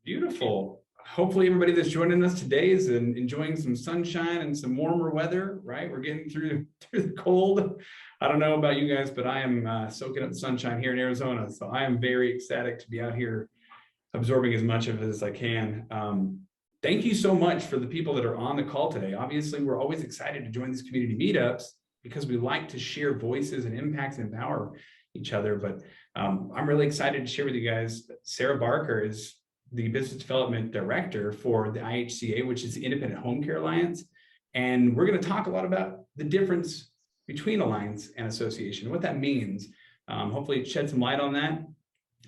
Beautiful. Hopefully everybody that's joining us today is enjoying some sunshine and some warmer weather, right? We're getting through the cold. I don't know about you guys, but I am soaking up the sunshine here in Arizona. So I am very ecstatic to be out here absorbing as much of it as I can. Thank you so much for the people that are on the call today. Obviously, we're always excited to join these community meetups because we like to share voices and impact and empower each other. But I'm really excited to share with you guys. Sarah Barker is the Business Development Director for the IHCA, which is the Independent Home Care Alliance. And we're going to talk a lot about the difference between alliance and association, what that means. Hopefully shed some light on that.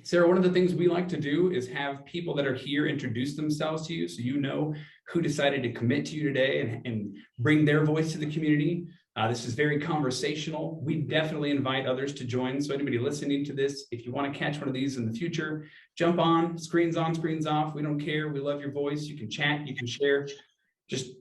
Sarah, one of the things we like to do is have people that are here introduce themselves to you so you know who decided to commit to you today and bring their voice to the community. This is very conversational. We definitely invite others to join. So anybody listening to this, if you want to catch one of these in the future, jump on, screens off. We don't care. We love your voice. You can chat, you can share, just,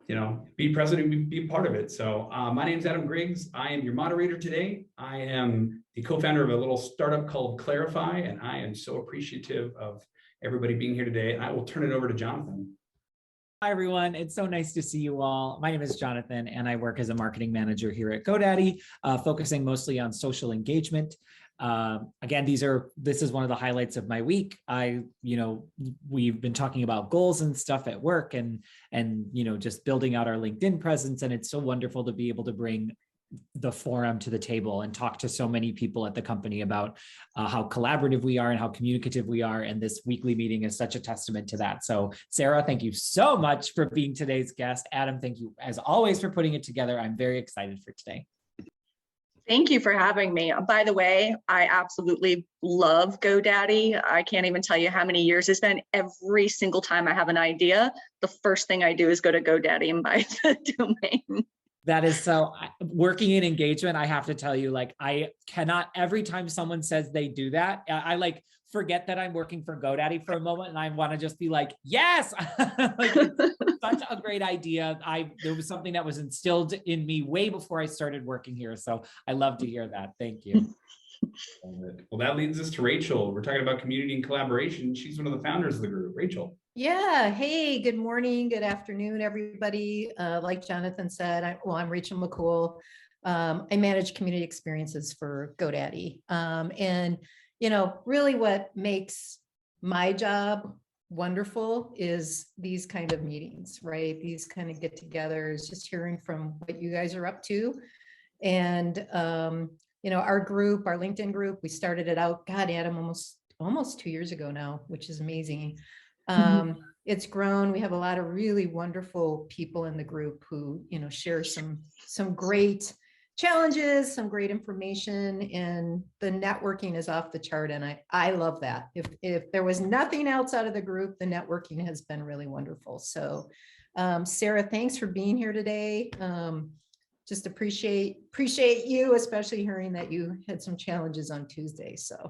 you know, be present and be part of it. So my name is Adam Griggs. I am your moderator today. I am the co-founder of a little startup called CLARAfi, and I am so appreciative of everybody being here today. I will turn it over to Jonathan. Hi, everyone. It's so nice to see you all. My name is Jonathan, and I work as a marketing manager here at GoDaddy, focusing mostly on social engagement. Again, this is one of the highlights of my week. We've been talking about goals and stuff at work and just building out our LinkedIn presence. And it's so wonderful to be able to bring the forum to the table and talk to so many people at the company about how collaborative we are and how communicative we are. And this weekly meeting is such a testament to that. So Sarah, thank you so much for being today's guest. Adam, thank you as always for putting it together. I'm very excited for today. Thank you for having me. By the way, I absolutely love GoDaddy. I can't even tell you how many years it's been. Every single time I have an idea, the first thing I do is go to GoDaddy and buy the domain. That is so, working in engagement, I have to tell you, like, I cannot, every time someone says they do that, I like forget that I'm working for GoDaddy for a moment and I want to just be like, yes, like, it's such a great idea. There was something that was instilled in me way before I started working here. So I love to hear that. Thank you. Well, that leads us to Rachel. We're talking about community and collaboration. She's one of the founders of the group. Rachel. Yeah. Hey, good morning. Good afternoon, everybody. Like Jonathan said, I'm Rachel McCool. I manage community experiences for GoDaddy. And, really what makes my job wonderful is these kind of meetings, right? These kind of get-togethers, just hearing from what you guys are up to. And, our group, our LinkedIn group, we started it out, God, Adam, almost 2 years ago now, which is amazing. It's grown. We have a lot of really wonderful people in the group who, share some great challenges, some great information, and the networking is off the chart. And I love that. If there was nothing else out of the group, the networking has been really wonderful. So, Sarah, thanks for being here today. Just appreciate you, especially hearing that you had some challenges on Tuesday. So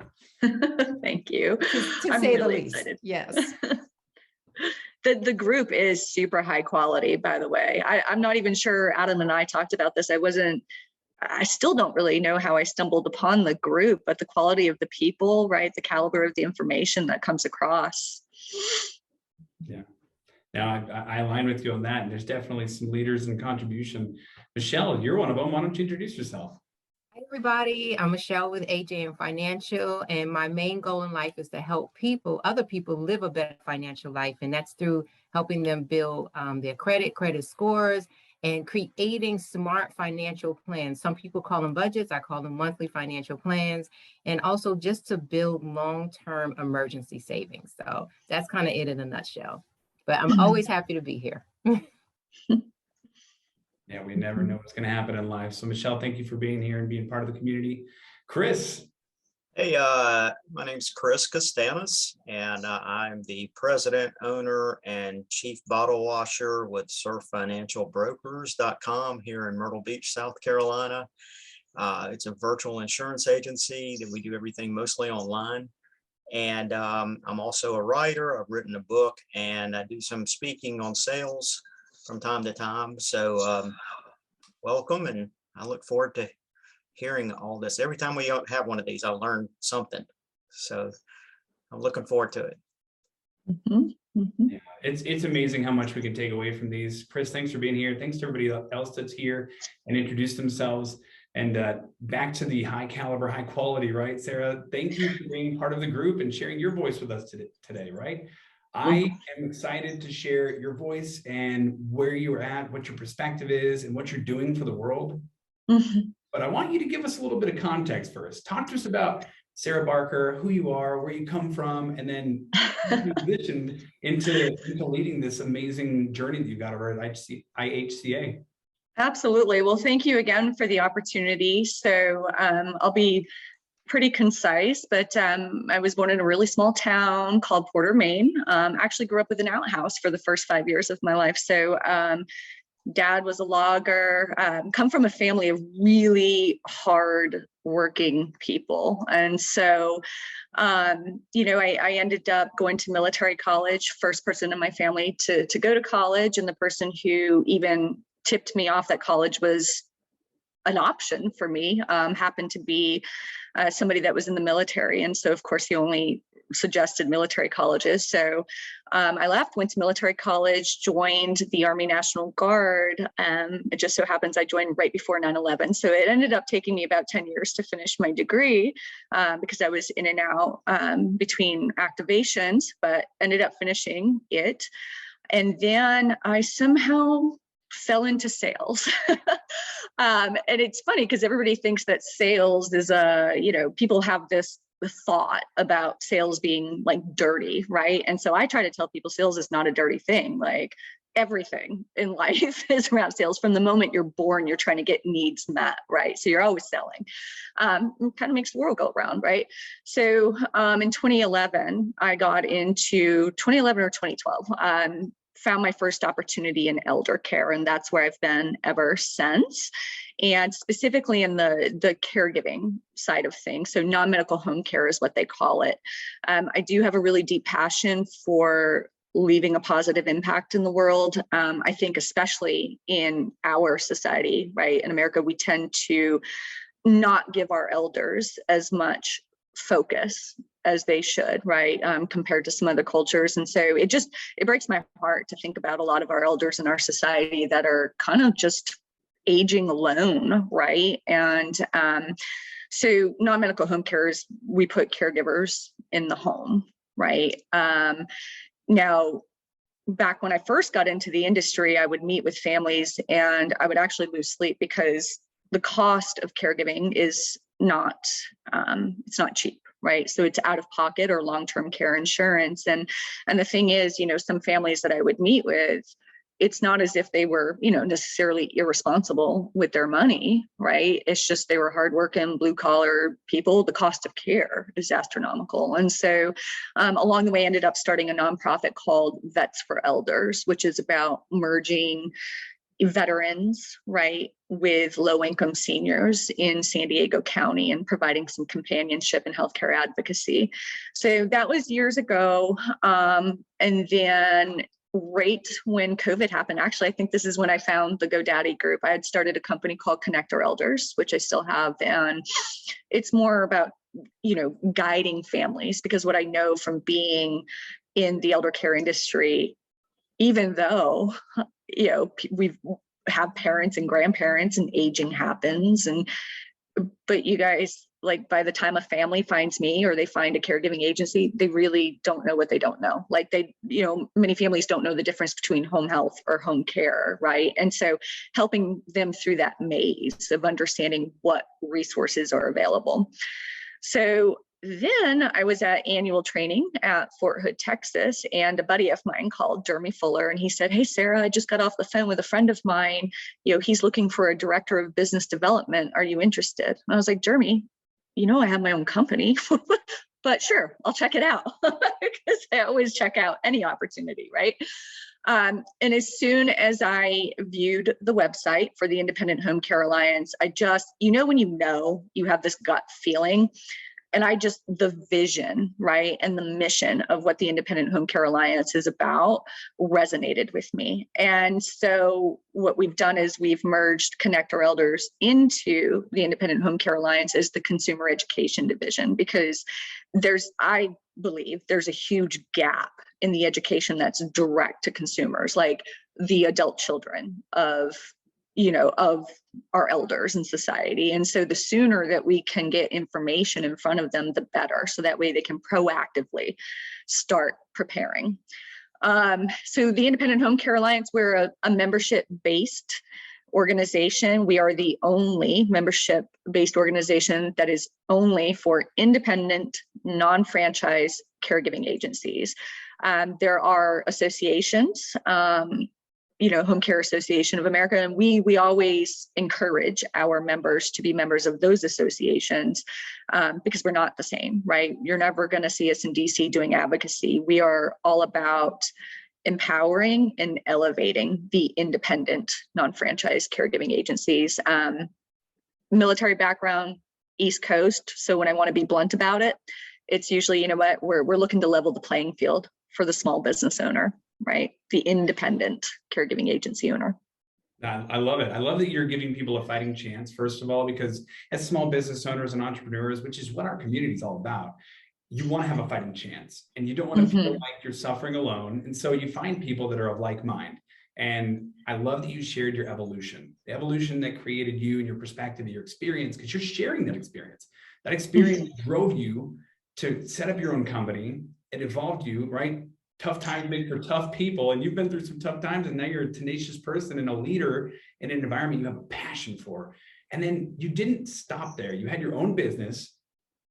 thank you. To say the least. Excited. Yes. The group is super high quality, by the way. I'm not even sure Adam and I talked about this. I still don't really know how I stumbled upon the group, but the quality of the people, right? The caliber of the information that comes across. Yeah. Now, I align with you on that. And there's definitely some leaders and contribution. Michelle, you're one of them. Why don't you introduce yourself? Hi, everybody. I'm Michelle with AJM Financial, and my main goal in life is to help other people live a better financial life. And that's through helping them build their credit scores, and creating smart financial plans. Some people call them budgets. I call them monthly financial plans. And also just to build long-term emergency savings. So that's kind of it in a nutshell. But I'm always happy to be here. Yeah, we never know what's going to happen in life. So Michelle, thank you for being here and being part of the community. Chris. Hey, my name's Chris Costanis, and I'm the president, owner, and chief bottle washer with surffinancialbrokers.com here in Myrtle Beach, South Carolina. It's a virtual insurance agency that we do everything mostly online. And I'm also a writer. I've written a book, and I do some speaking on sales from time to time. So welcome, and I look forward to hearing all this. Every time we have one of these, I'll learn something. So I'm looking forward to it. Mhm, mhm. Yeah, it's amazing how much we can take away from these. Chris, thanks for being here. Thanks to everybody else that's here and introduced themselves. And back to the high caliber, high quality, right? Sarah, thank you for being part of the group and sharing your voice with us today, right? I am excited to share your voice and where you're at, what your perspective is, and what you're doing for the world. Mhm. But I want you to give us a little bit of context first. Talk to us about Sarah Barker, who you are, where you come from, and then transitioned into leading this amazing journey that you got over at IHCA. Absolutely. Well, thank you again for the opportunity. So I'll be pretty concise, but I was born in a really small town called Porter, Maine. Actually grew up with an outhouse for the first 5 years of my life. So dad was a logger, come from a family of really hard working people. And so, I ended up going to military college, first person in my family to go to college. And the person who even tipped me off that college was an option for me happened to be somebody that was in the military. And so, of course, he only suggested military colleges. So I left, went to military college, joined the Army National Guard. It just so happens I joined right before 9/11. So it ended up taking me about 10 years to finish my degree because I was in and out between activations, but ended up finishing it. And then I somehow fell into sales. And it's funny because everybody thinks that sales is people have this thought about sales being like dirty, right? And so I try to tell people sales is not a dirty thing. Like everything in life is around sales. From the moment you're born, you're trying to get needs met, right? So you're always selling. It kind of makes the world go around, right? So in 2011, I got into 2011 or 2012. Found my first opportunity in elder care, and that's where I've been ever since. And specifically in the caregiving side of things. So non-medical home care is what they call it. I do have a really deep passion for leaving a positive impact in the world. I think especially in our society, right? In America, we tend to not give our elders as much focus as they should, right? Compared to some other cultures. And so it breaks my heart to think about a lot of our elders in our society that are kind of just aging alone, right? And so non-medical home care is, we put caregivers in the home, right? Now, back when I first got into the industry, I would meet with families and I would actually lose sleep because the cost of caregiving is not, it's not cheap, right? So it's out of pocket or long-term care insurance. And the thing is, some families that I would meet with, it's not as if they were, necessarily irresponsible with their money, right? It's just they were hardworking, blue collar people. The cost of care is astronomical. And so along the way, I ended up starting a nonprofit called Vets for Elders, which is about merging veterans, right, with low-income seniors in San Diego County and providing some companionship and healthcare advocacy. So that was years ago. And then right when COVID happened, actually, I think this is when I found the GoDaddy group. I had started a company called Connect Our Elders, which I still have. And it's more about, guiding families, because what I know from being in the elder care industry, even though, we have parents and grandparents and aging happens, but you guys, like by the time a family finds me or they find a caregiving agency, they really don't know what they don't know. Like many families don't know the difference between home health or home care, right? And so helping them through that maze of understanding what resources are available. So then I was at annual training at Fort Hood, Texas, and a buddy of mine called Jeremy Fuller, and he said, "Hey, Sarah, I just got off the phone with a friend of mine. He's looking for a director of business development. Are you interested?" And I was like, "Jeremy, I have my own company, but sure, I'll check it out," because I always check out any opportunity, right? And as soon as I viewed the website for the Independent Home Care Alliance, I just, when you have this gut feeling, I just, the vision, right, and the mission of what the Independent Home Care Alliance is about resonated with me. And so what we've done is we've merged Connect Our Elders into the Independent Home Care Alliance as the consumer education division, because I believe there's a huge gap in the education that's direct to consumers, like the adult children of our elders in society. And so the sooner that we can get information in front of them, the better. So that way they can proactively start preparing. So the Independent Home Care Alliance, we're a membership-based organization. We are the only membership-based organization that is only for independent, non-franchise caregiving agencies. There are associations, Home Care Association of America, and we always encourage our members to be members of those associations, because we're not the same, right? You're never going to see us in DC doing advocacy. We are all about empowering and elevating the independent, non-franchise caregiving agencies. Military background, East Coast. So when I want to be blunt about it, it's usually, we're looking to level the playing field for the small business owner, right? The independent caregiving agency owner. I love it. I love that you're giving people a fighting chance, first of all, because as small business owners and entrepreneurs, which is what our community is all about, you want to have a fighting chance and you don't want to feel like you're suffering alone. And so you find people that are of like mind. And I love that you shared your evolution, the evolution that created you and your perspective, your experience, because you're sharing that experience. That experience drove you to set up your own company. It evolved you, right? Tough times make for tough people, and you've been through some tough times, and now you're a tenacious person and a leader in an environment you have a passion for. And then you didn't stop there. You had your own business.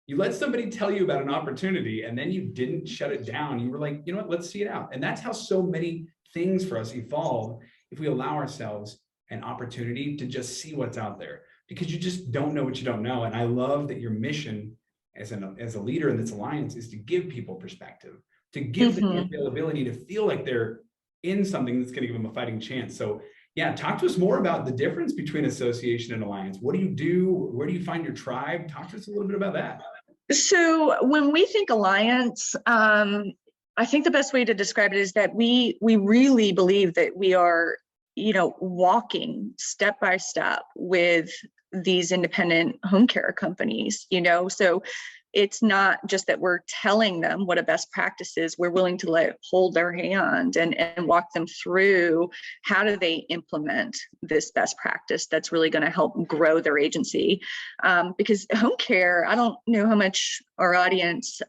You let somebody tell you about an opportunity, and then you didn't shut it down. You were like, you know what, let's see it out. And that's how so many things for us evolve if we allow ourselves an opportunity to just see what's out there, because you just don't know what you don't know. And I love that your mission as a leader in this alliance is to give people perspective, to give them the availability to feel like they're in something that's going to give them a fighting chance. So yeah, talk to us more about the difference between association and alliance. What do you do? Where do you find your tribe? Talk to us a little bit about that. So when we think alliance, I think the best way to describe it is that we really believe that we are, walking step by step with these independent home care companies, so it's not just that we're telling them what a best practice is. We're willing to hold their hand and walk them through how do they implement this best practice that's really going to help grow their agency. Because home care, I don't know how much our audience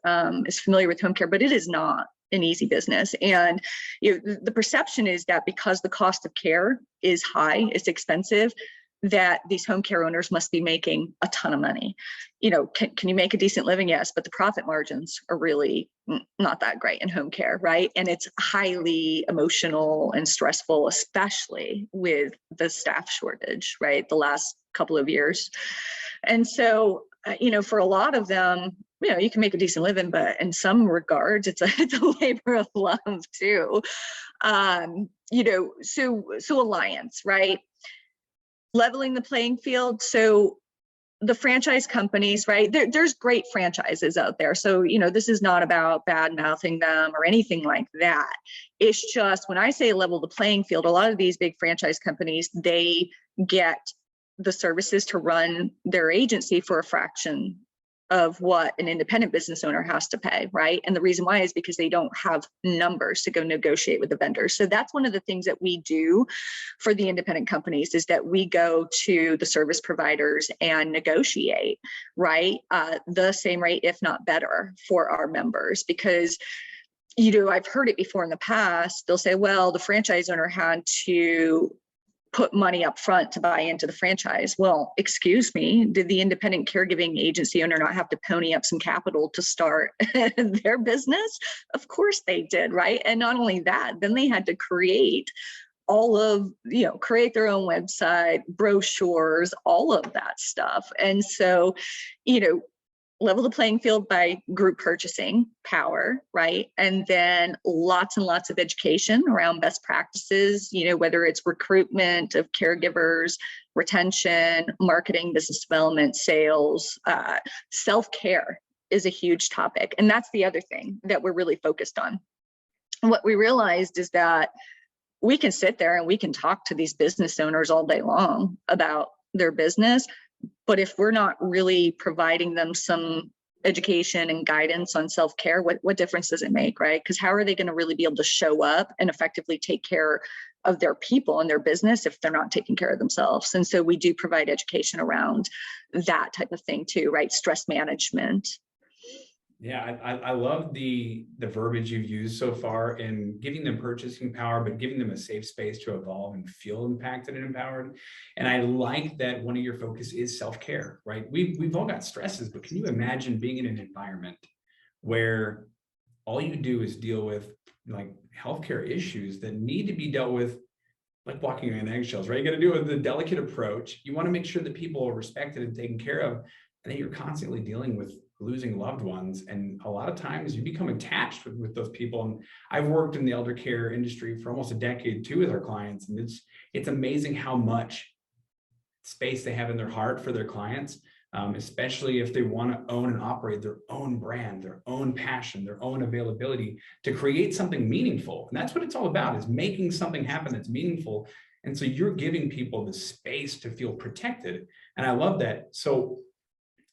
is familiar with home care, but it is not an easy business. And the perception is that because the cost of care is high, it's expensive, that these home care owners must be making a ton of money. Can you make a decent living? Yes, but the profit margins are really not that great in home care, right? And it's highly emotional and stressful, especially with the staff shortage, right? The last couple of years. And so, for a lot of them, you can make a decent living, but in some regards, it's a labor of love too. So alliance, right? Leveling the playing field. So the franchise companies, right? There's great franchises out there. So, this is not about bad mouthing them or anything like that. It's just when I say level the playing field, a lot of these big franchise companies, they get the services to run their agency for a fraction of what an independent business owner has to pay, right? And the reason why is because they don't have numbers to go negotiate with the vendors. So that's one of the things that we do for the independent companies is that we go to the service providers and negotiate, right? The same rate, if not better, for our members. Because I've heard it before in the past. They'll say, well, the franchise owner had to put money up front to buy into the franchise. Well, excuse me, did the independent caregiving agency owner not have to pony up some capital to start their business? Of course they did, right? And not only that, then they had to create create their own website, brochures, all of that stuff. And so, level the playing field by group purchasing power, right? And then lots and lots of education around best practices, whether it's recruitment of caregivers, retention, marketing, business development, sales, self-care is a huge topic. And that's the other thing that we're really focused on. What we realized is that we can sit there and we can talk to these business owners all day long about their business, but if we're not really providing them some education and guidance on self-care, what difference does it make, right? Because how are they going to really be able to show up and effectively take care of their people and their business if they're not taking care of themselves? And so we do provide education around that type of thing too, right? Stress management. Yeah, I love the verbiage you've used so far in giving them purchasing power, but giving them a safe space to evolve and feel impacted and empowered. And I like that one of your focus is self-care, right? We've all got stresses, but can you imagine being in an environment where all you do is deal with like healthcare issues that need to be dealt with like walking on eggshells, right? You got to do it with a delicate approach. You want to make sure that people are respected and taken care of, and then you're constantly dealing with losing loved ones. And a lot of times you become attached with those people. And I've worked in the elder care industry for almost a decade too with our clients. And it's amazing how much space they have in their heart for their clients, especially if they want to own and operate their own brand, their own passion, their own availability to create something meaningful. And that's what it's all about, is making something happen that's meaningful. And so you're giving people the space to feel protected. And I love that. So,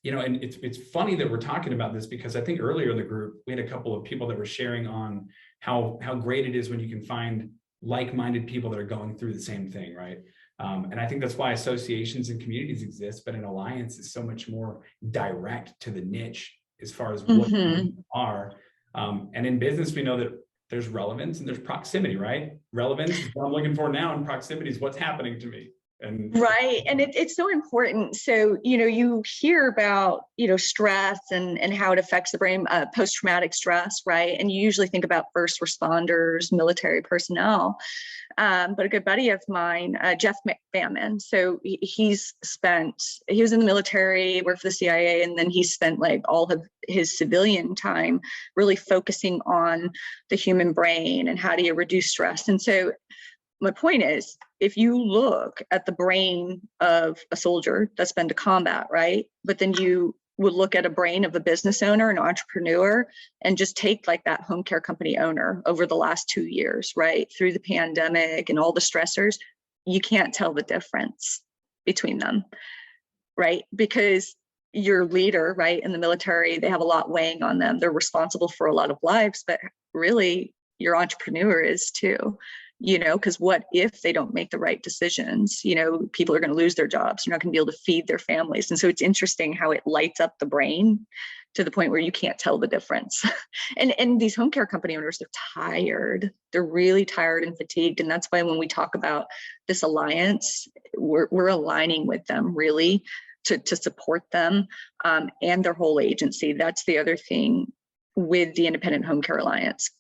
you know, and it's funny that we're talking about this, because I think earlier in the group, we had a couple of people that were sharing on how great it is when you can find like-minded people that are going through the same thing, right? And I think that's why associations and communities exist, but an alliance is so much more direct to the niche as far as what you are. And in business, we know that there's relevance and there's proximity, right? Relevance is what I'm looking for now, and proximity is what's happening to me. Right. And it's so important. So, you know, you hear about, you know, stress and how it affects the brain, post-traumatic stress, right? And you usually think about first responders, military personnel. But a good buddy of mine, Jeff McFammon, so he was in the military, worked for the CIA, and then he spent like all of his civilian time really focusing on the human brain and how do you reduce stress. And so my point is, if you look at the brain of a soldier that's been to combat, right? But then you would look at a brain of a business owner, an entrepreneur, and just take like that home care company owner over the last 2 years, right? Through the pandemic and all the stressors, you can't tell the difference between them, right? Because your leader, right, in the military, they have a lot weighing on them. They're responsible for a lot of lives, but really your entrepreneur is too. You know, because what if they don't make the right decisions? You know, people are going to lose their jobs. You're not going to be able to feed their families. And so it's interesting how it lights up the brain to the point where you can't tell the difference. and these home care company owners, they're tired. They're really tired and fatigued. And that's why when we talk about this alliance, we're aligning with them really to support them and their whole agency. That's the other thing with the Independent Home Care Alliance.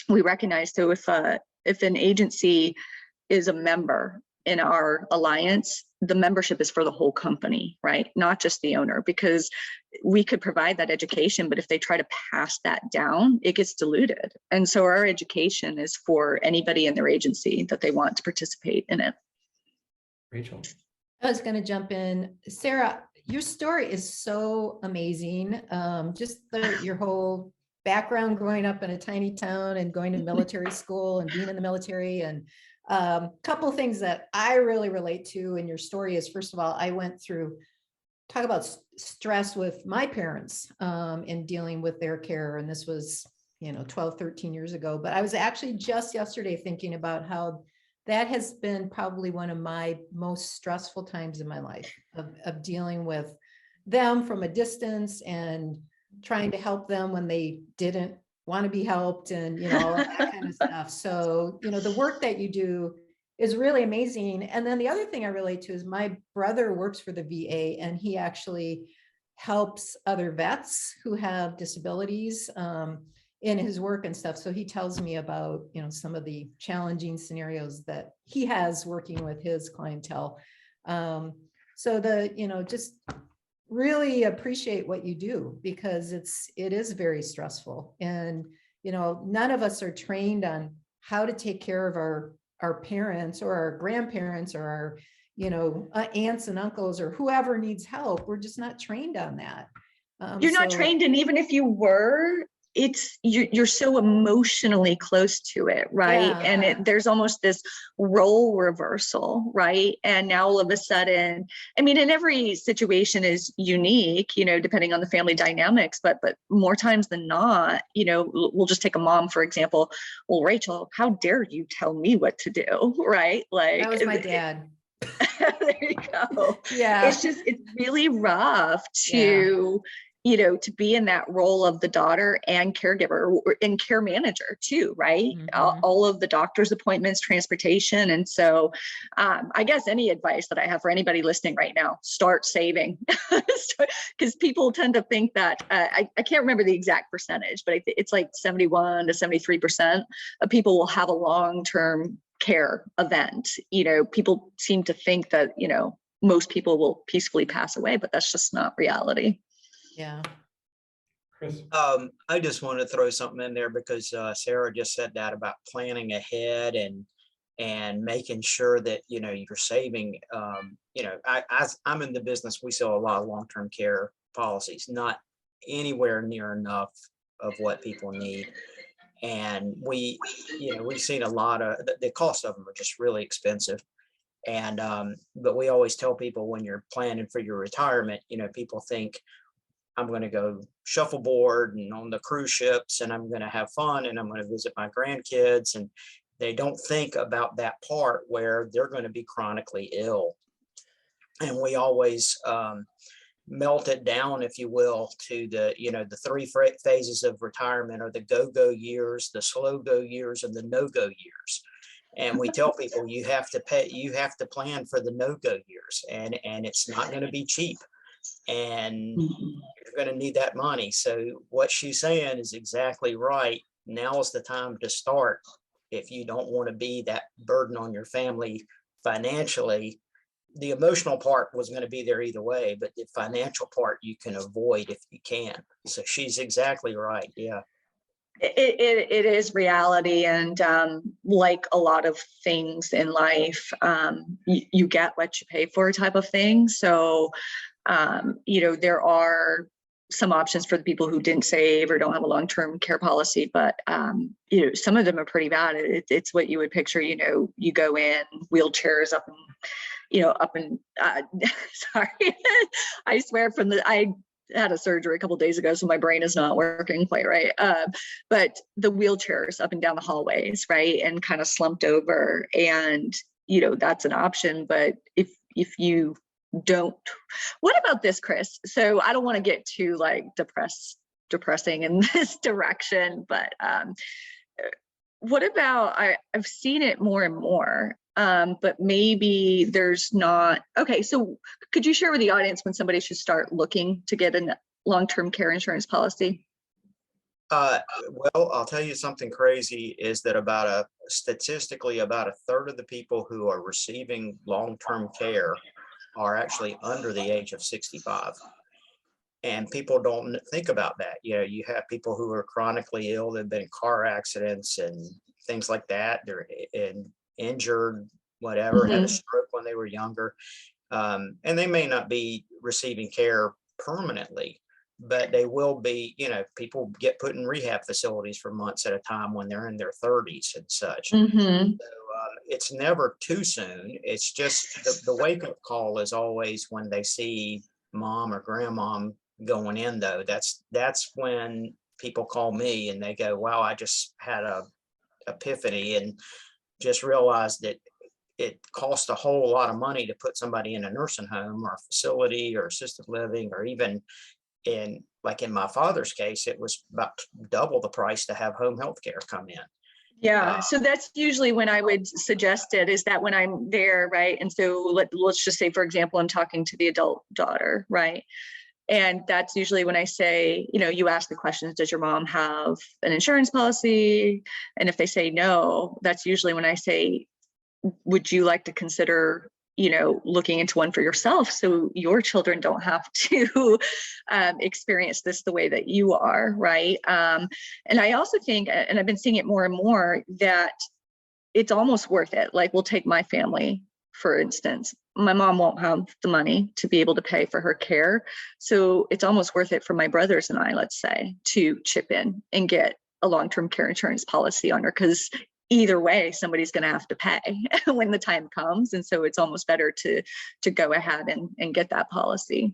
We recognize, so if an agency is a member in our alliance, the membership is for the whole company, right? Not just the owner, because we could provide that education, but if they try to pass that down, it gets diluted. And so our education is for anybody in their agency that they want to participate in it. Rachel. I was going to jump in. Sarah, your story is so amazing. Your whole background growing up in a tiny town and going to military school and being in the military, and a couple of things that I really relate to in your story is, first of all, I went through, talk about stress with my parents in dealing with their care. And this was, 12, 13 years ago, but I was actually just yesterday thinking about how that has been probably one of my most stressful times in my life of dealing with them from a distance and trying to help them when they didn't want to be helped, and all of that kind of stuff. So the work that you do is really amazing. And then the other thing I relate to is my brother works for the VA, and he actually helps other vets who have disabilities in his work and stuff. So he tells me about some of the challenging scenarios that he has working with his clientele. So just really appreciate what you do, because it is very stressful, and none of us are trained on how to take care of our parents or our grandparents or our aunts and uncles or whoever needs help. We're just not trained on that. You're not So- trained, and even if you were, you're so emotionally close to it, right? Yeah. And there's almost this role reversal, right? And now all of a sudden, I mean, and every situation is unique, depending on the family dynamics, but more times than not, we'll just take a mom, for example. Well, Rachel, how dare you tell me what to do, right? Like, That was my dad. there you go. Yeah. It's really rough Yeah. to be in that role of the daughter and caregiver and care manager too, right? Mhm. All of the doctor's appointments, transportation. And so I guess any advice that I have for anybody listening right now, start saving, because people tend to think that, I can't remember the exact percentage, but it's like 71 to 73% of people will have a long-term care event. People seem to think that, most people will peacefully pass away, but that's just not reality. Yeah. Chris? I just want to throw something in there because Sarah just said that about planning ahead and making sure that you're saving. I'm in the business. We sell a lot of long-term care policies, not anywhere near enough of what people need. And we've seen a lot of the cost of them are just really expensive. And but we always tell people when you're planning for your retirement, people think I'm going to go shuffleboard and on the cruise ships and I'm going to have fun and I'm going to visit my grandkids. And they don't think about that part where they're going to be chronically ill. And we always melt it down, if you will, to the three phases of retirement are the go-go years, the slow-go years, and the no-go years. And we tell people you have to plan for the no-go years, and it's not going to be cheap, and you're going to need that money. So what she's saying is exactly right. Now is the time to start. If you don't want to be that burden on your family financially, the emotional part was going to be there either way, but the financial part you can avoid if you can. So she's exactly right. Yeah. It is reality. And like a lot of things in life, you get what you pay for type of thing. So, there are some options for the people who didn't save or don't have a long-term care policy, but, some of them are pretty bad. It's what you would picture, you go in, wheelchairs up and, sorry, I swear I had a surgery a couple of days ago, so my brain is not working quite right. But the wheelchairs up and down the hallways, right, and kind of slumped over, and that's an option. But if you don't, what about this, Chris? So I don't want to get too like depressing in this direction, but what about I've seen it more and more. But maybe there's not. Okay, so could you share with the audience when somebody should start looking to get a long-term care insurance policy? Well, I'll tell you something crazy is that statistically about a third of the people who are receiving long-term care are actually under the age of 65. And people don't think about that. You have people who are chronically ill, they've been in car accidents and things like that. They're injured, whatever, had a stroke when they were younger. And they may not be receiving care permanently, but they will be, people get put in rehab facilities for months at a time when they're in their 30s and such. So it's never too soon. It's just the wake-up call is always when they see mom or grandmom going in, though. That's when people call me and they go, wow, I just had a epiphany and just realized that it costs a whole lot of money to put somebody in a nursing home or a facility or assisted living, or even in my father's case, it was about double the price to have home health care come in. Yeah, so that's usually when I would suggest it, is that when I'm there, right? And so let's just say, for example, I'm talking to the adult daughter, right? And that's usually when I say, you ask the questions, does your mom have an insurance policy? And if they say no, that's usually when I say, would you like to consider, looking into one for yourself so your children don't have to experience this the way that you are, right? And I also think, and I've been seeing it more and more, that it's almost worth it. Like, we'll take my family, for instance. my mom won't have the money to be able to pay for her care. So it's almost worth it for my brothers and I, let's say, to chip in and get a long-term care insurance policy on her, because either way, somebody's going to have to pay when the time comes. And so it's almost better to go ahead and get that policy.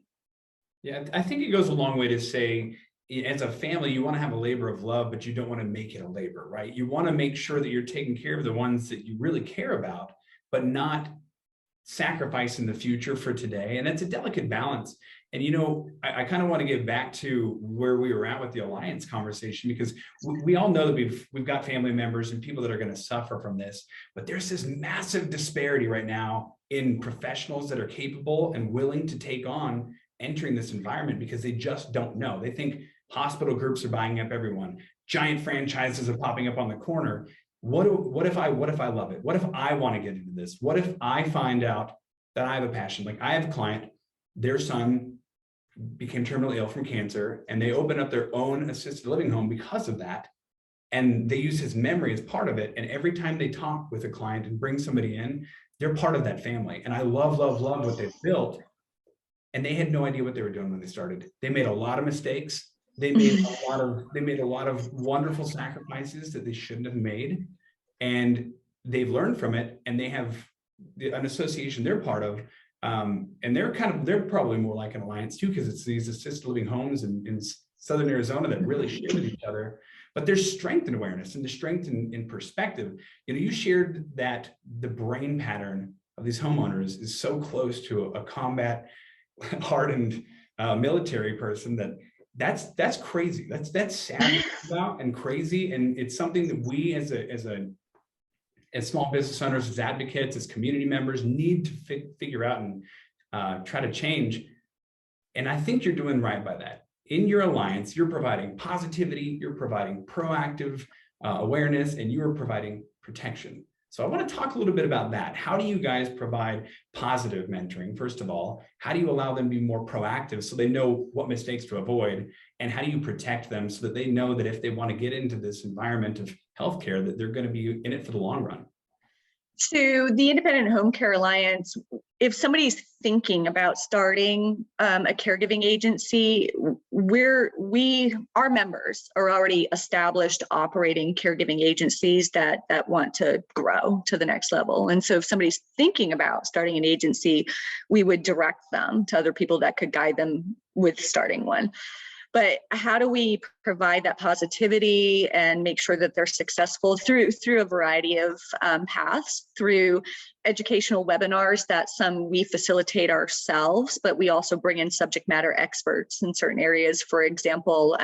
Yeah, I think it goes a long way to say, as a family, you want to have a labor of love, but you don't want to make it a labor, right? You want to make sure that you're taking care of the ones that you really care about, but not sacrificing the future for today. And it's a delicate balance. And, you know, I kind of want to get back to where we were at with the alliance conversation, because we all know that we've got family members and people that are going to suffer from this, but there's this massive disparity right now in professionals that are capable and willing to take on entering this environment, because they just don't know. They think hospital groups are buying up everyone. Giant franchises are popping up on the corner. What if I love it? What if I want to get into this? What if I find out that I have a passion? Like, I have a client, their son became terminally ill from cancer, and they opened up their own assisted living home because of that. And they use his memory as part of it. And every time they talk with a client and bring somebody in, they're part of that family. And I love what they've built. And they had no idea what they were doing when they started. They made a lot of mistakes. They made a lot of wonderful sacrifices that they shouldn't have made. And they've learned from it. And they have an association they're part of. And they're probably more like an alliance too, because it's these assisted living homes in Southern Arizona that really share with each other. But there's strength in awareness and the strength in perspective. You know, you shared that the brain pattern of these homeowners is so close to a combat hardened military person that's crazy. That's sad about and crazy. And it's something that we as small business owners, as advocates, as community members need to figure out and try to change. And I think you're doing right by that. In your alliance, you're providing positivity, you're providing proactive awareness, and you're providing protection. So I want to talk a little bit about that. How do you guys provide positive mentoring? First of all, how do you allow them to be more proactive so they know what mistakes to avoid? And how do you protect them so that they know that if they want to get into this environment of healthcare, that they're going to be in it for the long run? So the Independent Home Care Alliance, if somebody's thinking about starting a caregiving agency, our members are already established operating caregiving agencies that want to grow to the next level. And so if somebody's thinking about starting an agency, we would direct them to other people that could guide them with starting one. But how do we provide that positivity and make sure that they're successful through a variety of paths, through educational webinars that some we facilitate ourselves, but we also bring in subject matter experts in certain areas. For example,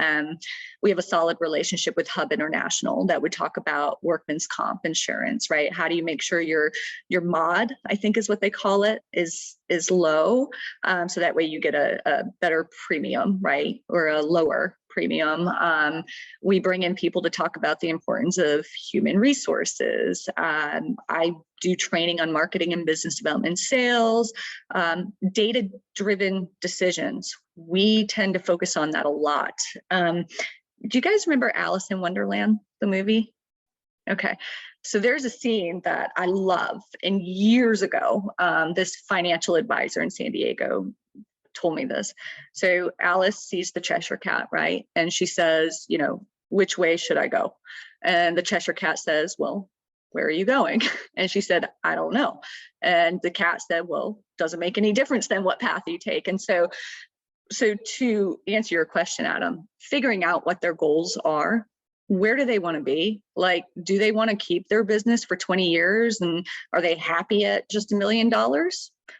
we have a solid relationship with Hub International that would talk about workman's comp insurance, right? How do you make sure your mod, I think is what they call it, is low, so that way you get a better premium, right? Or a lower premium. We bring in people to talk about the importance of human resources. I do training on marketing and business development, sales, data-driven decisions. We tend to focus on that a lot. Do you guys remember Alice in Wonderland, the movie? Okay. So there's a scene that I love, and years ago, this financial advisor in San Diego told me this. So Alice sees the Cheshire Cat, right? And she says, you know, which way should I go? And the Cheshire Cat says, well, where are you going? And she said, I don't know. And the cat said, well, doesn't make any difference then what path you take. And so to answer your question, Adam, figuring out what their goals are, where do they want to be? Like, do they want to keep their business for 20 years? And are they happy at just $1 million?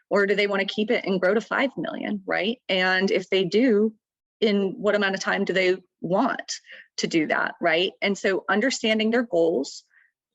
Or do they want to keep it and grow to 5 million, right? And if they do, in what amount of time do they want to do that, right? And so understanding their goals,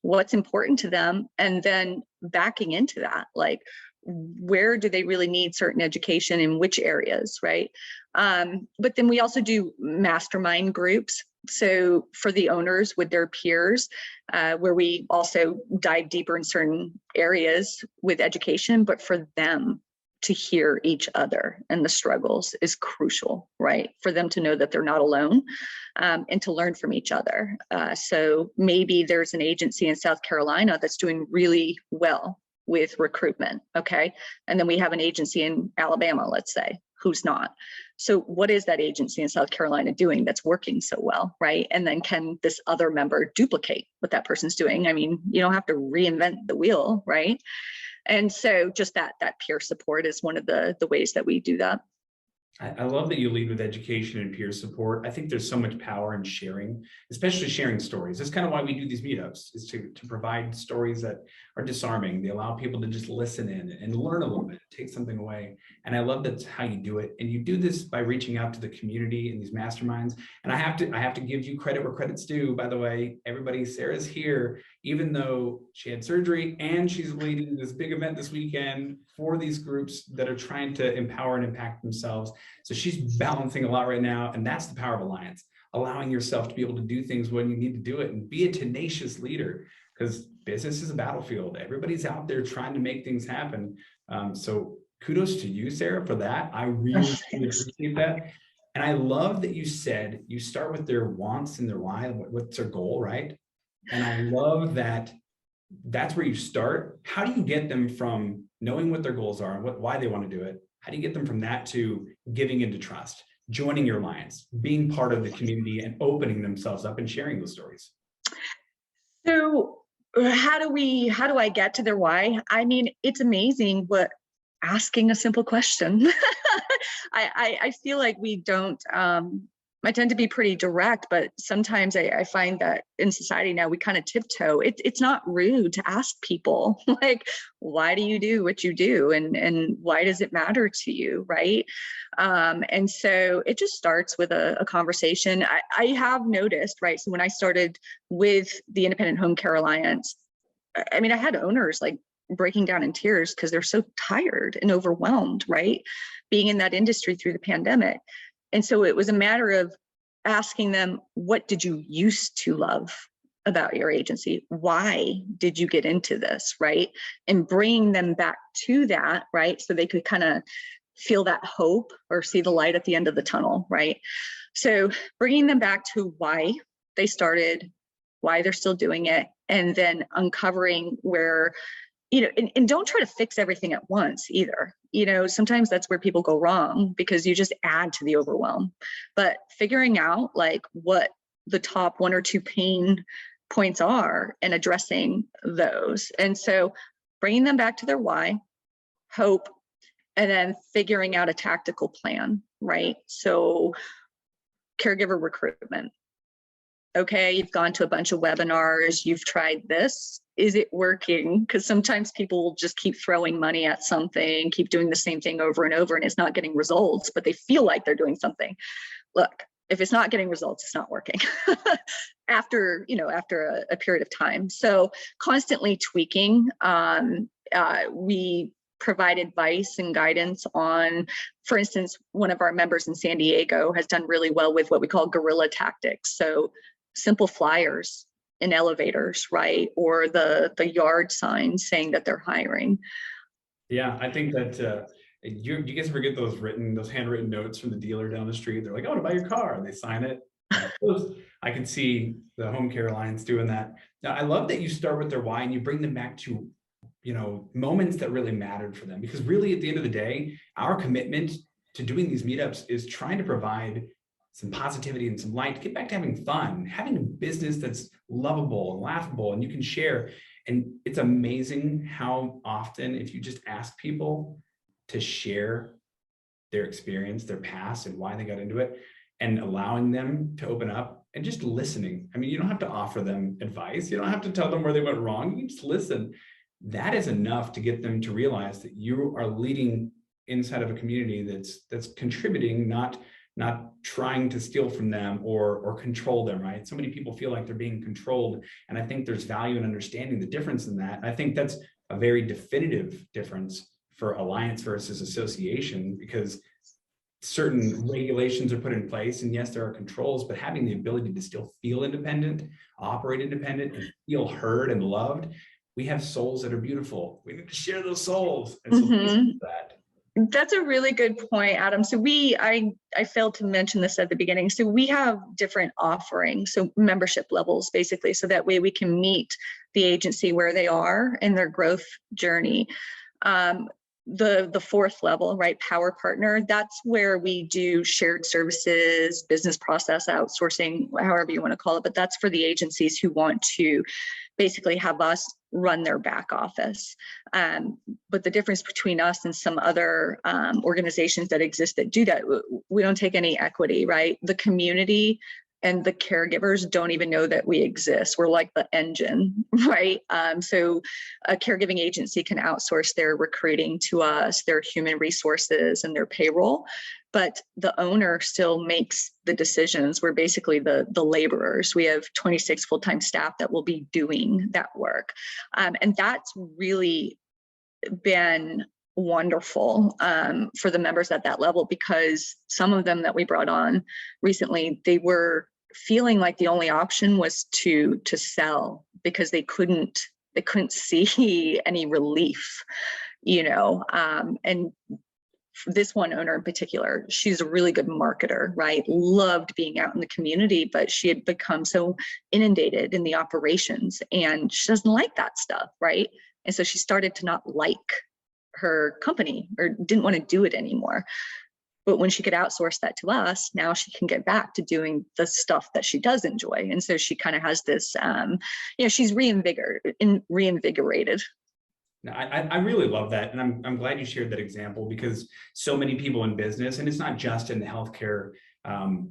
what's important to them, and then backing into that, like, where do they really need certain education in which areas, right? But then we also do mastermind groups. So for the owners with their peers, where we also dive deeper in certain areas with education, but for them to hear each other and the struggles is crucial, right? For them to know that they're not alone, and to learn from each other. So maybe there's an agency in South Carolina that's doing really well with recruitment, okay? And then we have an agency in Alabama, let's say, who's not. So what is that agency in South Carolina doing that's working so well, right? And then can this other member duplicate what that person's doing? I mean, you don't have to reinvent the wheel, right? And so just that peer support is one of the ways that we do that. I love that you lead with education and peer support. I think there's so much power in sharing, especially sharing stories. That's kind of why we do these meetups, is to provide stories that are disarming. They allow people to just listen in and learn a little bit, take something away. And I love that's how you do it. And you do this by reaching out to the community in these masterminds. And I have to give you credit where credit's due, by the way. Everybody, Sarah's here, even though she had surgery and she's leading this big event this weekend for these groups that are trying to empower and impact themselves. So she's balancing a lot right now. And that's the power of Alliance, allowing yourself to be able to do things when you need to do it and be a tenacious leader, because business is a battlefield. Everybody's out there trying to make things happen. So kudos to you, Sarah, for that. I really appreciate that. And I love that you said you start with their wants and their why, what's their goal, right? And I love that that's where you start. How do you get them from knowing what their goals are and why they want to do it? How do you get them from that to giving into trust, joining your alliance, being part of the community and opening themselves up and sharing those stories? So how do I get to their why? I mean, it's amazing what asking a simple question. I feel like we don't, I tend to be pretty direct, but sometimes I find that in society now we kind of tiptoe. It's not rude to ask people, like, why do you do what you do? And why does it matter to you, right? And so it just starts with a conversation. I have noticed, right? So when I started with the Independent Home Care Alliance, I mean, I had owners like breaking down in tears because they're so tired and overwhelmed, right? Being in that industry through the pandemic. And so it was a matter of asking them, what did you used to love about your agency? Why did you get into this, right? And bringing them back to that, right? So they could kind of feel that hope or see the light at the end of the tunnel, right? So bringing them back to why they started, why they're still doing it, and then uncovering where, you know, and don't try to fix everything at once either. You know, sometimes that's where people go wrong because you just add to the overwhelm. But figuring out like what the top 1 or 2 pain points are and addressing those. And so bringing them back to their why, hope, and then figuring out a tactical plan, right? So caregiver recruitment. Okay, you've gone to a bunch of webinars, you've tried this. Is it working? Because sometimes people will just keep throwing money at something, keep doing the same thing over and over, and it's not getting results, but they feel like they're doing something. Look, if it's not getting results, it's not working after a period of time. So constantly tweaking. We provide advice and guidance on, for instance, one of our members in San Diego has done really well with what we call guerrilla tactics. So simple flyers in elevators, right? Or the yard signs saying that they're hiring. Yeah, I think that you guys ever get those handwritten notes from the dealer down the street? They're like, "I want to buy your car," and they sign it. I can see the Home Care Alliance doing that. Now, I love that you start with their why and you bring them back to, you know, moments that really mattered for them, because really at the end of the day, our commitment to doing these meetups is trying to provide some positivity and some light, get back to having fun, having a business that's lovable and laughable and you can share. And it's amazing how often, if you just ask people to share their experience, their past and why they got into it, and allowing them to open up and just listening. I mean, you don't have to offer them advice. You don't have to tell them where they went wrong. You can just listen. That is enough to get them to realize that you are leading inside of a community that's contributing, not trying to steal from them or control them, right? So many people feel like they're being controlled. And I think there's value in understanding the difference in that. And I think that's a very definitive difference for alliance versus association, because certain regulations are put in place. And yes, there are controls, but having the ability to still feel independent, operate independent, and feel heard and loved. We have souls that are beautiful. We need to share those souls. And so listen to that. That's a really good point, Adam. So I failed to mention this at the beginning. So we have different offerings, so membership levels, basically, so that way we can meet the agency where they are in their growth journey. The fourth level, right, power partner, that's where we do shared services, business process outsourcing, however you want to call it, but that's for the agencies who want to basically have us run their back office. But the difference between us and some other organizations that exist that do that, we don't take any equity, right? The community and the caregivers don't even know that we exist. We're like the engine, right? So a caregiving agency can outsource their recruiting to us, their human resources and their payroll, but the owner still makes the decisions. We're basically the laborers. We have 26 full-time staff that will be doing that work. And that's really been wonderful for the members at that level, because some of them that we brought on recently, they were feeling like the only option was to sell, because they couldn't see any relief, you know. And this one owner in particular, she's a really good marketer, right? Loved being out in the community, but she had become so inundated in the operations and she doesn't like that stuff, right? And so she started to not like her company or didn't want to do it anymore. But when she could outsource that to us, now she can get back to doing the stuff that she does enjoy. And so she kind of has this, you know, she's reinvigorated. No, I really love that. And I'm glad you shared that example, because so many people in business, and it's not just in the healthcare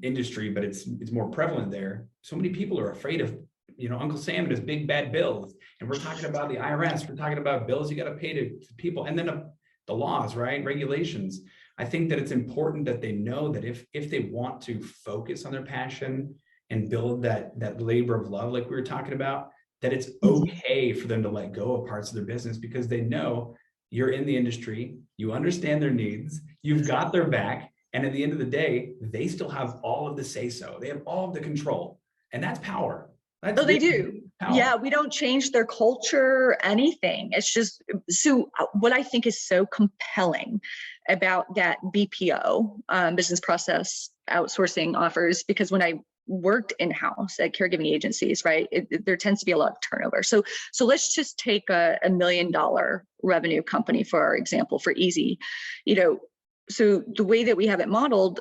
industry, but it's more prevalent there. So many people are afraid of, you know, Uncle Sam and his big bad bills. And we're talking about the IRS, we're talking about bills you got to pay to people, and then the laws, right? Regulations. I think that it's important that they know that if they want to focus on their passion and build that labor of love, like we were talking about, that it's okay for them to let go of parts of their business, because they know you're in the industry, you understand their needs, you've got their back, and at the end of the day, they still have all of the say-so. They have all of the control, and that's power. That's they do. Power. Yeah, we don't change their culture or anything. It's just, so what I think is so compelling about that BPO, business process outsourcing offers, because when I worked in-house at caregiving agencies, right, there tends to be a lot of turnover. So let's just take a $1 million revenue company for our example, for easy, you know. So the way that we have it modeled,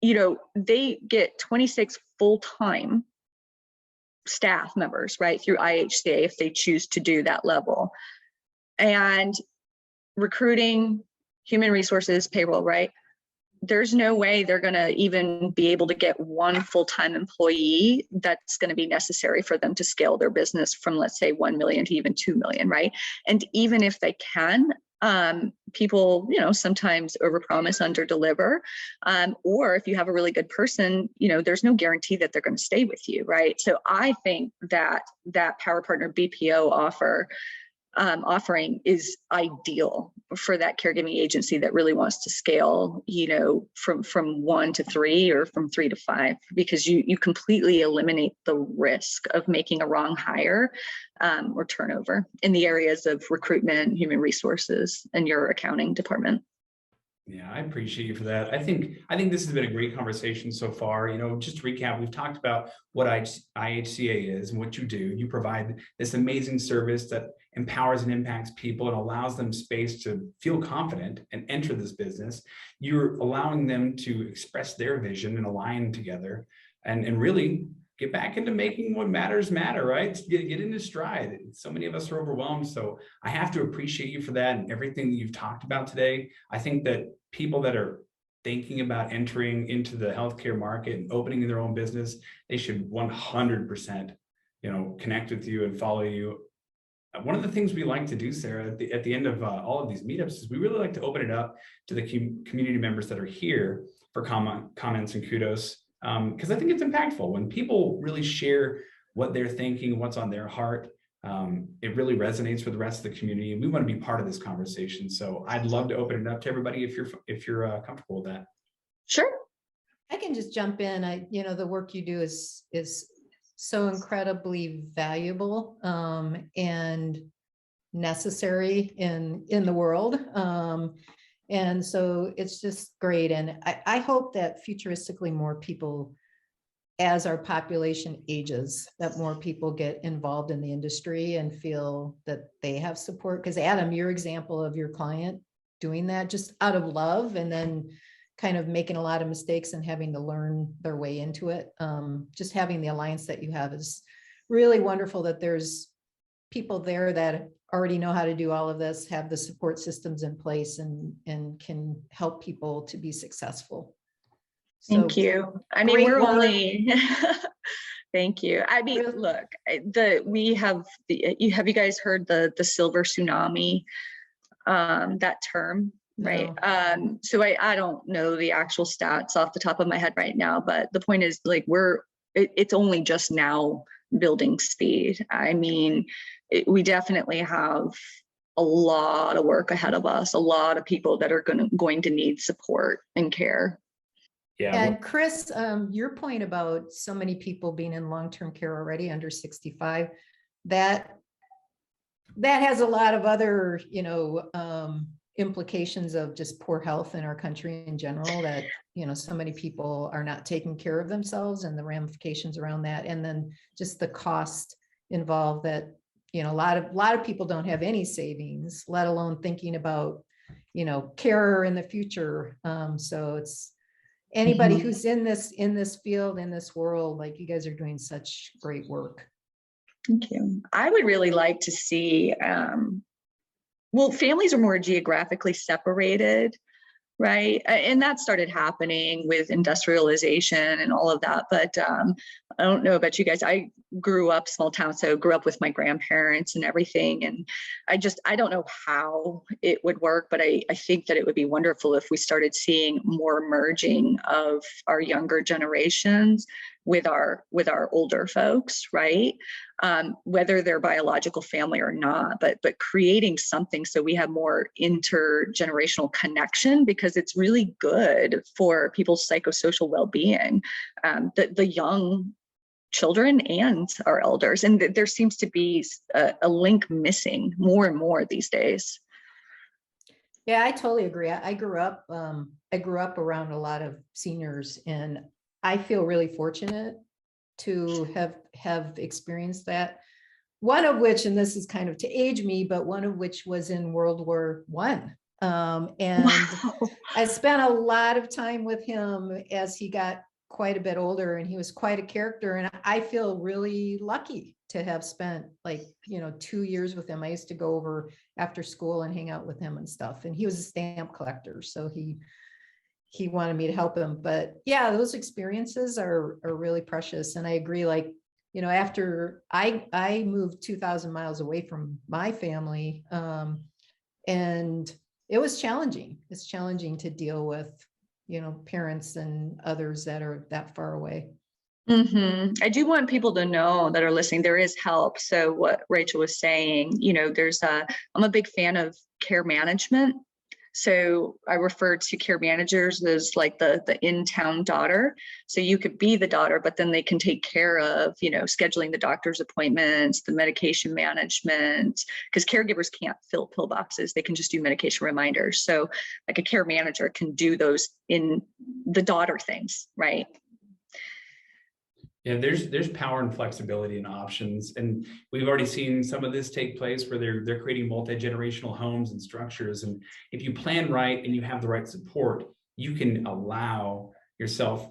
you know, they get 26 full-time staff members, right, through IHCA if they choose to do that level, and recruiting, human resources, payroll, right? There's no way they're going to even be able to get one full-time employee that's going to be necessary for them to scale their business from, let's say, 1 million to even 2 million, right? And even if they can, people, you know, sometimes overpromise, underdeliver, or if you have a really good person, you know, there's no guarantee that they're going to stay with you, right? So I think that Power Partner BPO offering is ideal for that caregiving agency that really wants to scale, you know, from 1 to 3 or from 3 to 5, because you completely eliminate the risk of making a wrong hire or turnover in the areas of recruitment, human resources, and your accounting department. Yeah, I appreciate you for that. I think this has been a great conversation so far. You know, just to recap, we've talked about what IHCA is and what you do. You provide this amazing service that empowers and impacts people and allows them space to feel confident and enter this business. You're allowing them to express their vision and align together and really get back into making what matters matter, right? Get into stride. So many of us are overwhelmed. So I have to appreciate you for that and everything that you've talked about today. I think that people that are thinking about entering into the healthcare market and opening their own business, they should 100%, you know, connect with you and follow you. One of the things we like to do, Sarah, at the end of all of these meetups is we really like to open it up to the community members that are here for comments and kudos. Because I think it's impactful when people really share what they're thinking, what's on their heart. It really resonates with the rest of the community, and we want to be part of this conversation. So I'd love to open it up to everybody if you're comfortable with that. Sure, I can just jump in. You know, the work you do is so incredibly valuable and necessary in the world. And so it's just great. And I hope that futuristically more people as our population ages, that more people get involved in the industry and feel that they have support. Because Adam, your example of your client doing that just out of love and then kind of making a lot of mistakes and having to learn their way into it. Just having the alliance that you have is really wonderful, that there's people there that already know how to do all of this, have the support systems in place, and can help people to be successful. Thank you. I mean, we're only, thank you. I mean, look, have you guys heard the silver tsunami, that term, right? No. So I don't know the actual stats off the top of my head right now, but the point is, like, it's only just now building speed. I mean, we definitely have a lot of work ahead of us, a lot of people that are going to need support and care. Yeah. And Chris, your point about so many people being in long-term care already under 65, that has a lot of other, implications of just poor health in our country in general, that, so many people are not taking care of themselves and the ramifications around that. And then just the cost involved that, a lot of people don't have any savings, let alone thinking about, care in the future. So it's, anybody who's in this field, in this world, like, you guys are doing such great work. Thank you. I would really like to see, well, families are more geographically separated, right? And that started happening with industrialization and all of that. But I don't know about you guys. I grew up small town, so grew up with my grandparents and everything. And I don't know how it would work, but I think that it would be wonderful if we started seeing more merging of our younger generations with our older folks, right? Whether they're biological family or not, but creating something so we have more intergenerational connection, because it's really good for people's psychosocial well-being, the young children and our elders. And there seems to be a link missing more and more these days. Yeah, I totally agree. I grew up around a lot of seniors, and I feel really fortunate to have experienced that. One of which, and this is kind of to age me, but one of which was in World War I. And wow. I spent a lot of time with him as he got quite a bit older, and he was quite a character. And I feel really lucky to have spent 2 years with him. I used to go over after school and hang out with him and stuff. And he was a stamp collector, so he wanted me to help him. But yeah, those experiences are really precious. And I agree, after I moved 2,000 miles away from my family, and it was challenging. It's challenging to deal with, parents and others that are that far away. I do want people to know that are listening, there is help. So what Rachel was saying, I'm a big fan of care management. So I refer to care managers as like the in-town daughter. So you could be the daughter, but then they can take care of, scheduling the doctor's appointments, the medication management, because caregivers can't fill pill boxes. They can just do medication reminders. So like a care manager can do those in the daughter things, right? Yeah, there's power and flexibility and options, and we've already seen some of this take place where they're creating multi-generational homes and structures. And if you plan right and you have the right support, you can allow yourself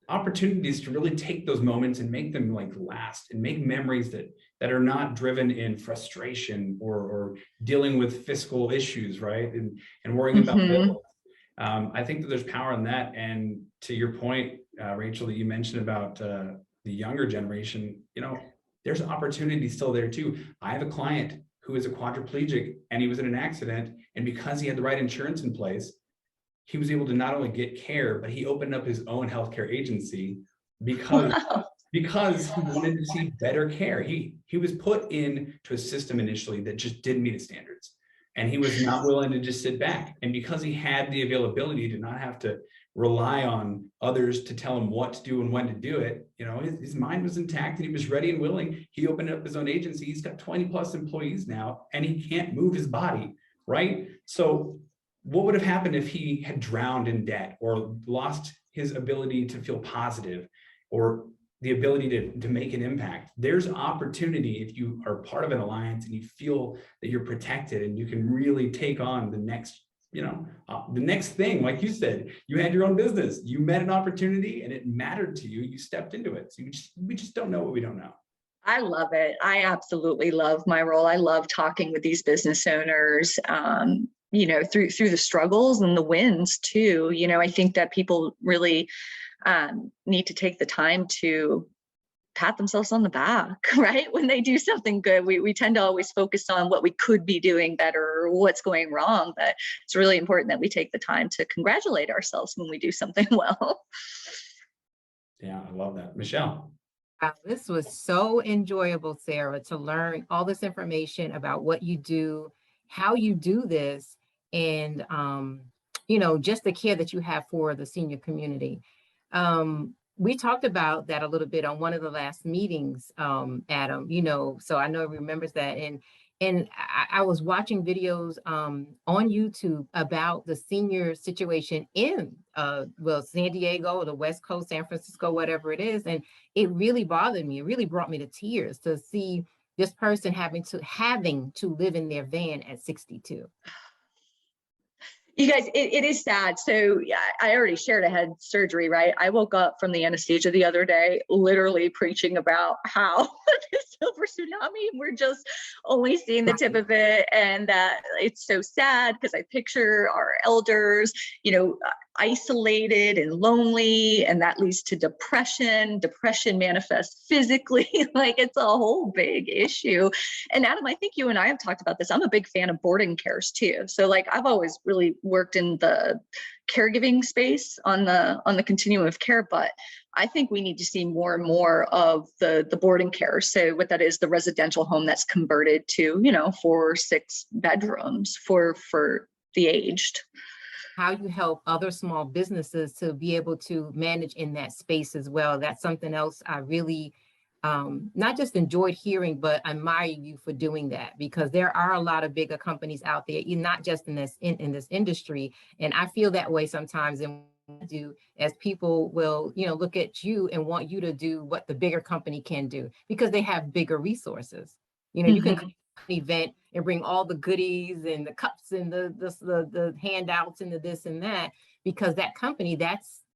opportunities to really take those moments and make them last, and make memories that are not driven in frustration or dealing with fiscal issues, right? And worrying about bills. I think that there's power in that. And to your point, Rachel, that you mentioned about the younger generation, there's opportunity still there too. I have a client who is a quadriplegic, and he was in an accident, and because he had the right insurance in place, he was able to not only get care, but he opened up his own healthcare agency because he wanted to see better care. He was put into a system initially that just didn't meet his standards, and he was not willing to just sit back. And because he had the availability to not have to rely on others to tell him what to do and when to do it, his mind was intact and he was ready and willing. He opened up his own agency. He's got 20 plus employees now, and he can't move his body, right? So what would have happened if he had drowned in debt or lost his ability to feel positive or the ability to make an impact. There's opportunity if you are part of an alliance and you feel that you're protected and you can really take on the next, the next thing. Like you said, you had your own business, you met an opportunity and it mattered to you, you stepped into it. So we just don't know what we don't know. I love it. I absolutely love my role. I love talking with these business owners, through the struggles and the wins too. I think that people really need to take the time to pat themselves on the back, right? When they do something good, we tend to always focus on what we could be doing better or what's going wrong, but it's really important that we take the time to congratulate ourselves when we do something well. Yeah, I love that. Michelle. This was so enjoyable, Sarah, to learn all this information about what you do, how you do this, and, just the care that you have for the senior community. We talked about that a little bit on one of the last meetings, Adam, so I know he remembers that. And I was watching videos on YouTube about the senior situation in, San Diego, or the West Coast, San Francisco, whatever it is. And it really bothered me. It really brought me to tears to see this person having to live in their van at 62. You guys, it is sad. So yeah, I already shared I had surgery, right? I woke up from the anesthesia the other day, literally preaching about how the silver tsunami, we're just only seeing the tip of it. And that it's so sad because I picture our elders, isolated and lonely, and that leads to depression. Depression manifests physically, like it's a whole big issue. And Adam, I think you and I have talked about this. I'm a big fan of boarding cares too. So like I've always really worked in the caregiving space on the continuum of care, but I think we need to see more and more of the boarding care. So what that is, the residential home that's converted to, 4 or 6 bedrooms for the aged. How you help other small businesses to be able to manage in that space as well. That's something else I really not just enjoyed hearing, but admire you for doing that, because there are a lot of bigger companies out there, not just in this industry. And I feel that way sometimes, and do as people will, look at you and want you to do what the bigger company can do because they have bigger resources. You can come to an event and bring all the goodies and the cups and the handouts and the this and that, because that company,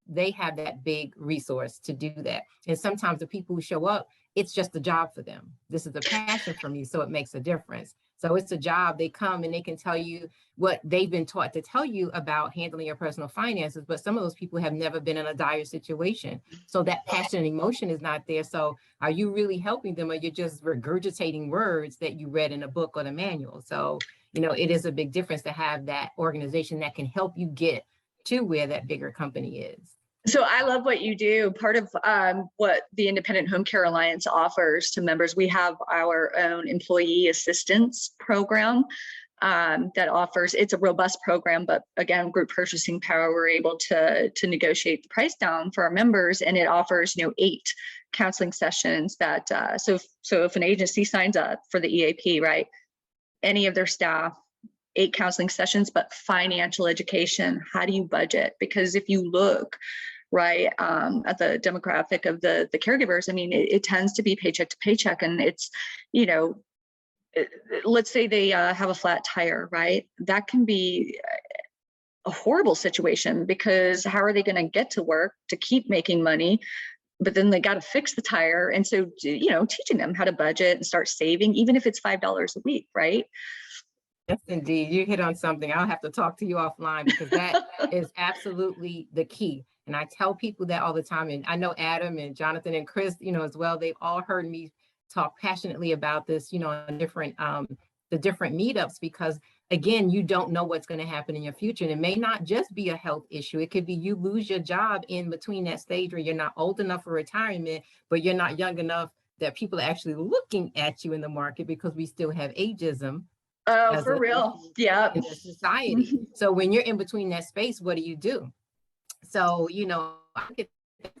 they have that big resource to do that. And sometimes the people who show up, it's just a job for them. This is a passion for me, so it makes a difference. So it's a job. They come and they can tell you what they've been taught to tell you about handling your personal finances, but some of those people have never been in a dire situation. So that passion and emotion is not there. So are you really helping them, or you're just regurgitating words that you read in a book or the manual? So, it is a big difference to have that organization that can help you get to where that bigger company is. So I love what you do. Part of what the Independent Home Care Alliance offers to members, we have our own employee assistance program that offers, it's a robust program, but again, group purchasing power, we're able to negotiate the price down for our members, and it offers, 8 counseling sessions that, so if an agency signs up for the EAP, right, any of their staff, 8 counseling sessions, but financial education. How do you budget? Because if you look right at the demographic of the caregivers, I mean, it tends to be paycheck to paycheck, and it's, let's say they have a flat tire, right? That can be a horrible situation, because how are they going to get to work to keep making money? But then they got to fix the tire. And so, teaching them how to budget and start saving, even if it's $5 a week, right? Yes, indeed. You hit on something. I'll have to talk to you offline, because that is absolutely the key. And I tell people that all the time. And I know Adam and Jonathan and Chris, as well, they've all heard me talk passionately about this, on different, the different meetups, because again, you don't know what's going to happen in your future. And it may not just be a health issue. It could be you lose your job in between that stage where you're not old enough for retirement, but you're not young enough that people are actually looking at you in the market, because we still have ageism. Oh, for real. Yeah. In society. So when you're in between that space, what do you do? So, I get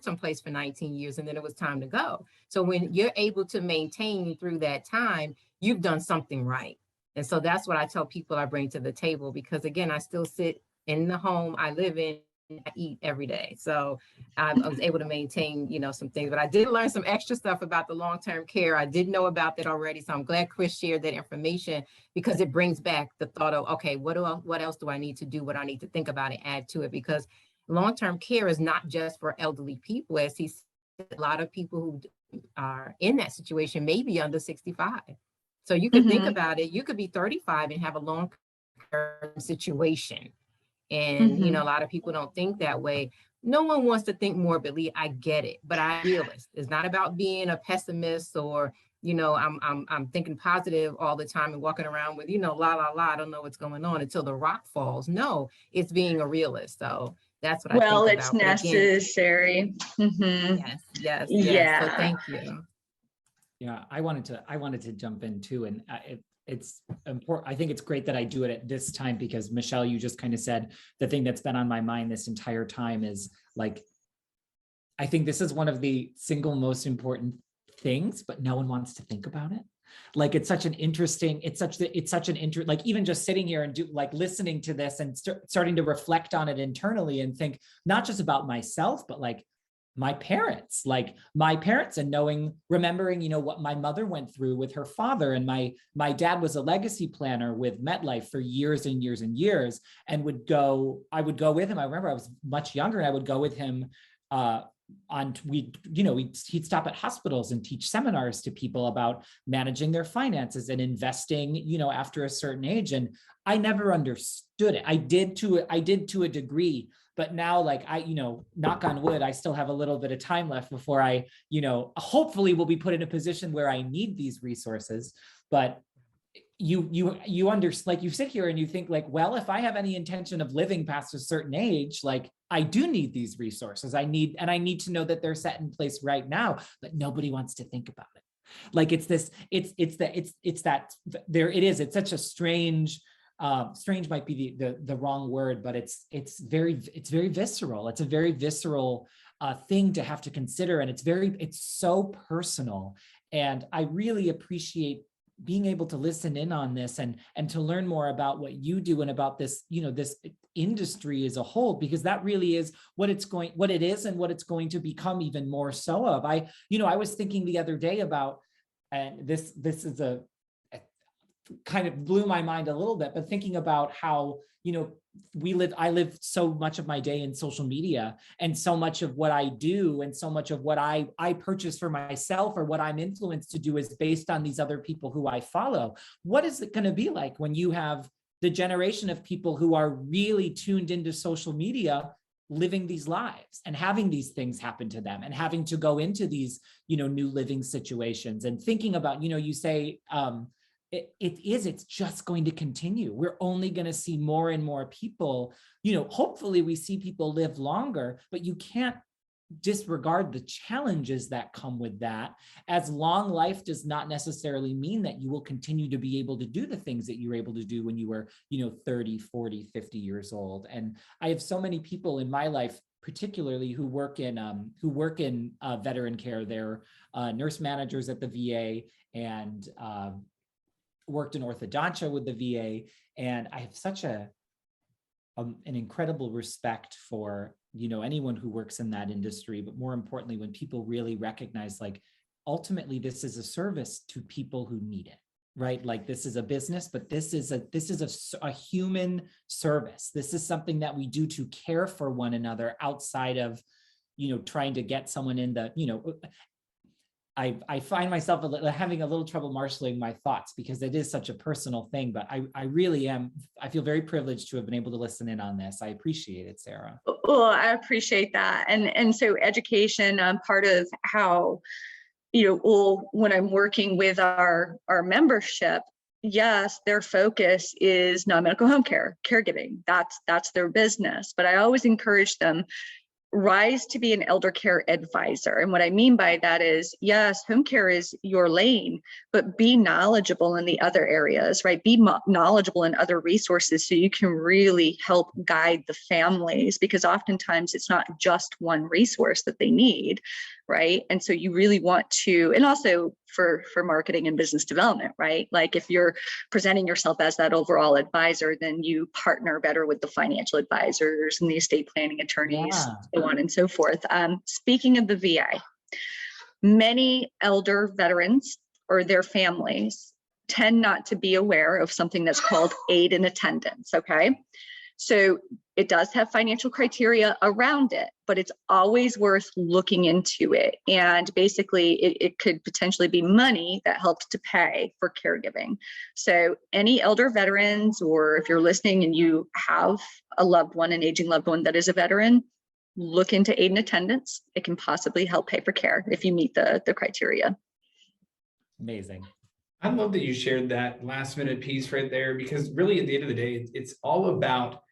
someplace for 19 years and then it was time to go. So when you're able to maintain through that time, you've done something right. And so that's what I tell people I bring to the table, because again, I still sit in the home I live in I eat every day. So I was able to maintain, some things, but I did learn some extra stuff about the long-term care. I didn't know about that already. So I'm glad Chris shared that information, because it brings back the thought of, okay, what else do I need to do? What I need to think about and add to it? Because long-term care is not just for elderly people. As he said, a lot of people who are in that situation may be under 65. So you can think about it. You could be 35 and have a long-term situation. And, a lot of people don't think that way. No one wants to think morbidly. I get it, but I'm a realist. It's not about being a pessimist or, I'm thinking positive all the time and walking around with, la, la, la, I don't know what's going on until the rock falls. No, it's being a realist. So that's what I think about. Well, it's necessary. Yes. Yeah. So thank you. Yeah, I wanted to jump in too, and it's important. I think it's great that I do it at this time, because Michelle, you just kind of said the thing that's been on my mind this entire time is like, I think this is one of the single most important things, but no one wants to think about it. Like, it's such an interesting, like even just sitting here and listening to this and starting to reflect on it internally and think not just about myself, but like my parents and remembering, what my mother went through with her father. And my dad was a legacy planner with MetLife for years and years and years, and I would go with him. I remember I was much younger, and I would go with him he'd stop at hospitals and teach seminars to people about managing their finances and investing, after a certain age. And I never understood it. I did to a degree, but now, like, knock on wood, I still have a little bit of time left before I, hopefully will be put in a position where I need these resources. But you understand, like, you sit here and you think like, well, if I have any intention of living past a certain age, like, I do need these resources. I need to know that they're set in place right now, but nobody wants to think about it. Like, it's such a strange might be the wrong word, but it's very visceral. It's a very visceral thing to have to consider. And it's so personal. And I really appreciate being able to listen in on this and to learn more about what you do and about this, this industry as a whole, because that really is what it is and what it's going to become even more so of. I was thinking the other day about, and this is a kind of blew my mind a little bit, but thinking about how, I live so much of my day in social media, and so much of what I do and so much of what I purchase for myself or what I'm influenced to do is based on these other people who I follow. What is it going to be like when you have the generation of people who are really tuned into social media, living these lives and having these things happen to them and having to go into these, new living situations and thinking about, you say, it's just going to continue. We're only going to see more and more people, hopefully we see people live longer, but you can't disregard the challenges that come with that. As long life does not necessarily mean that you will continue to be able to do the things that you were able to do when you were, 30, 40, 50 years old. And I have so many people in my life, particularly who work in veteran care. They're nurse managers at the VA and worked in orthodontia with the VA. And I have such an incredible respect for, anyone who works in that industry, but more importantly, when people really recognize, like, ultimately this is a service to people who need it, right? Like, this is a business, but this is a human service. This is something that we do to care for one another outside of, trying to get someone in the, I find myself having a little trouble marshaling my thoughts because it is such a personal thing, but I really am, I feel very privileged to have been able to listen in on this. I appreciate it, Sarah. Well, I appreciate that. And so education, part of how, when I'm working with our membership, yes, their focus is non-medical home care, caregiving. That's their business. But I always encourage them, rise to be an elder care advisor. And what I mean by that is, yes, home care is your lane, but be knowledgeable in the other areas, right? Be knowledgeable in other resources so you can really help guide the families, because oftentimes it's not just one resource that they need, right? And so you really want to, and also for marketing and business development, right? Like if you're presenting yourself as that overall advisor, then you partner better with the financial advisors and the estate planning attorneys, so on and so forth. Speaking of the VA, many elder veterans or their families tend not to be aware of something that's called aid in attendance, okay? So it does have financial criteria around it, but it's always worth looking into it. And basically it could potentially be money that helps to pay for caregiving. So any elder veterans, or if you're listening and you have a loved one, an aging loved one that is a veteran, look into aid in attendance. It can possibly help pay for care if you meet the criteria. Amazing. I love that you shared that last minute piece right there, because really at the end of the day, it's all about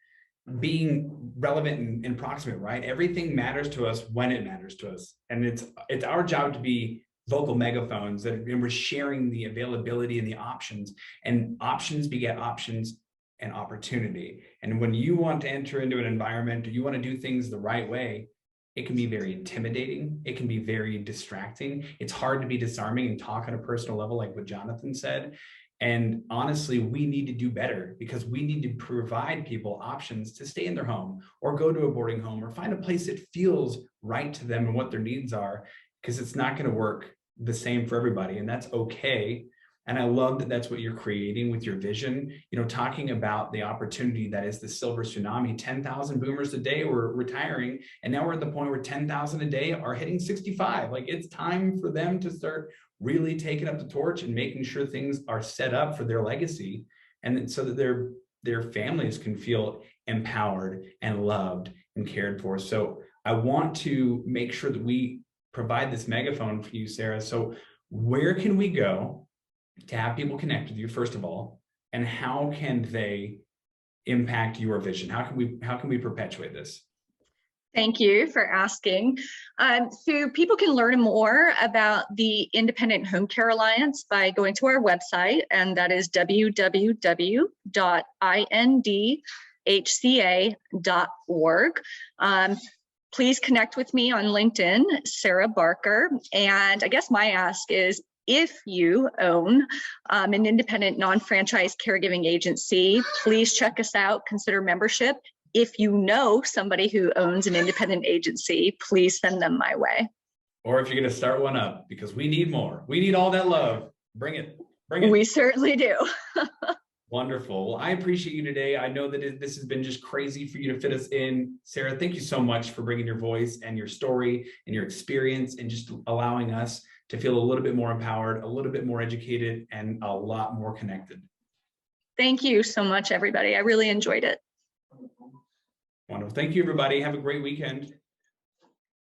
being relevant and proximate, right? Everything matters to us when it matters to us. And it's our job to be vocal megaphones, and we're sharing the availability and the options, and options beget options and opportunity. And when you want to enter into an environment, or you want to do things the right way, it can be very intimidating. It can be very distracting. It's hard to be disarming and talk on a personal level, like what Jonathan said. And honestly, we need to do better, because we need to provide people options to stay in their home or go to a boarding home or find a place that feels right to them and what their needs are, because it's not going to work the same for everybody, and that's okay. And I love that that's what you're creating with your vision, talking about the opportunity that is the silver tsunami. 10,000 boomers a day were retiring, and now we're at the point where 10,000 a day are hitting 65. Like, it's time for them to start really taking up the torch and making sure things are set up for their legacy, and so that their families can feel empowered and loved and cared for. So I want to make sure that we provide this megaphone for you, Sarah. So where can we go to have people connect with you, first of all, and how can they impact your vision? How can we perpetuate this? Thank you for asking. So people can learn more about the Independent Home Care Alliance by going to our website, and that is www.indhca.org. Please connect with me on LinkedIn, Sarah Barker. And I guess my ask is, if you own an independent non-franchise caregiving agency, please check us out, consider membership. If you know somebody who owns an independent agency, please send them my way. Or if you're going to start one up, because we need more. We need all that love. Bring it. Bring it. We certainly do. Wonderful. Well, I appreciate you today. I know that this has been just crazy for you to fit us in. Sarah, thank you so much for bringing your voice and your story and your experience, and just allowing us to feel a little bit more empowered, a little bit more educated, and a lot more connected. Thank you so much, everybody. I really enjoyed it. Wonderful. Thank you, everybody. Have a great weekend.